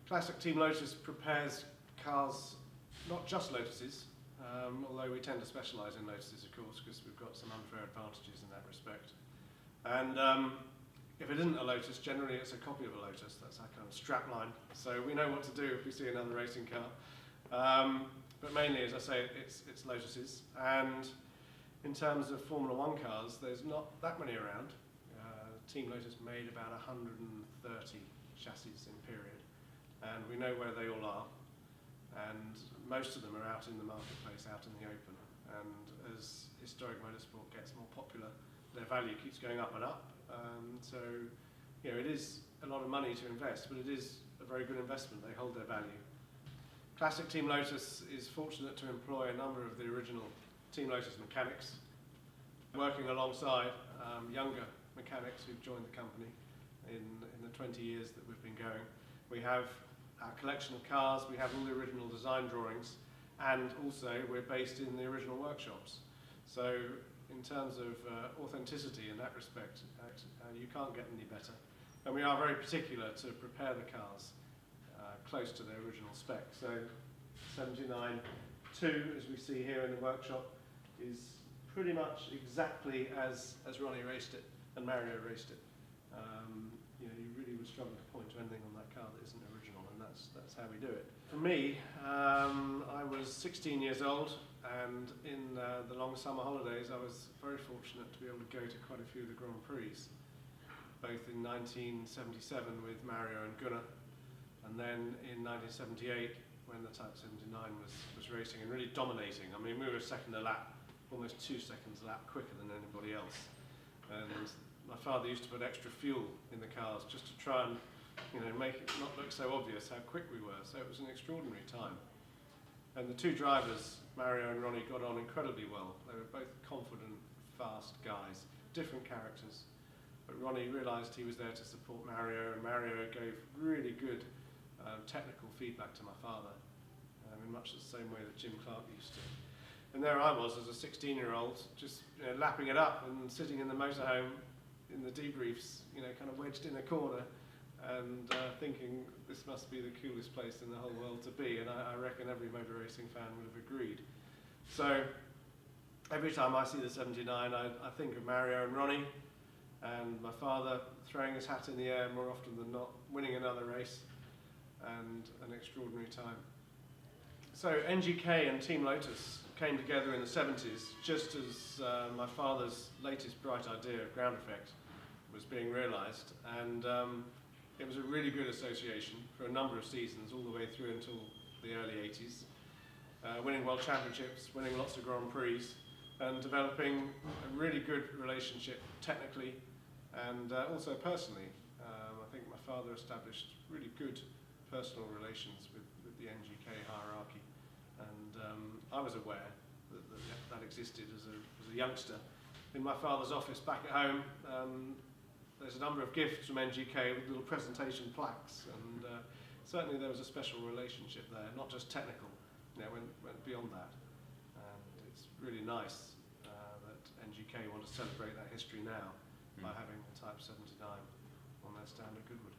Classic Team Lotus prepares cars, not just Lotuses, although we tend to specialise in Lotuses, of course, because we've got some unfair advantages in that respect. And if it isn't a Lotus, generally it's a copy of a Lotus. That's our kind of strap line. So we know what to do if we see another racing car. But mainly, as I say, it's Lotuses. And in terms of Formula One cars, there's not that many around. Team Lotus made about 130 chassis in period. And we know where they all are. And most of them are out in the marketplace, out in the open. And as historic motorsport gets more popular, their value keeps going up and up. So, you know, it is a lot of money to invest, but it is a very good investment. They hold their value. Classic Team Lotus is fortunate to employ a number of the original Team Lotus mechanics, working alongside younger mechanics who've joined the company in the 20 years that we've been going. We have our collection of cars, we have all the original design drawings, and also we're based in the original workshops. So in terms of authenticity in that respect, you can't get any better. And we are very particular to prepare the cars close to their original spec. So 79.2, as we see here in the workshop, is pretty much exactly as Ronnie raced it and Mario raced it. You know, you really would struggle to point to anything on that car that isn't original, and that's how we do it. For me, I was 16 years old, and in the long summer holidays, I was very fortunate to be able to go to quite a few of the Grand Prix, both in 1977 with Mario and Gunnar, and then in 1978 when the Type 79 was racing and really dominating. I mean, we were second a lap, almost 2 seconds a lap quicker than anybody else. And my father used to put extra fuel in the cars just to try and, you know, make it not look so obvious how quick we were. So it was an extraordinary time. And the two drivers, Mario and Ronnie, got on incredibly well. They were both confident, fast guys, different characters. But Ronnie realised he was there to support Mario, and Mario gave really good technical feedback to my father, in much the same way that Jim Clark used to. And there I was as a 16-year-old, just, you know, lapping it up and sitting in the motorhome in the debriefs, you know, kind of wedged in a corner, and thinking this must be the coolest place in the whole world to be, and I reckon every motor racing fan would have agreed. So every time I see the 79, I think of Mario and Ronnie, and my father throwing his hat in the air more often than not, winning another race, and an extraordinary time. So NGK and Team Lotus came together in the 70s, just as my father's latest bright idea of ground effect was being realised, and it was a really good association for a number of seasons, all the way through until the early 80s, winning world championships, winning lots of Grand Prix, and developing a really good relationship technically and also personally. I think my father established really good personal relations with the NGK hierarchy, and I was aware that existed as a youngster. In my father's office back at home, there's a number of gifts from NGK with little presentation plaques, and certainly there was a special relationship there, not just technical, you know, went beyond that. And it's really nice that NGK want to celebrate that history now by having the Type 79 on their stand at Goodwood.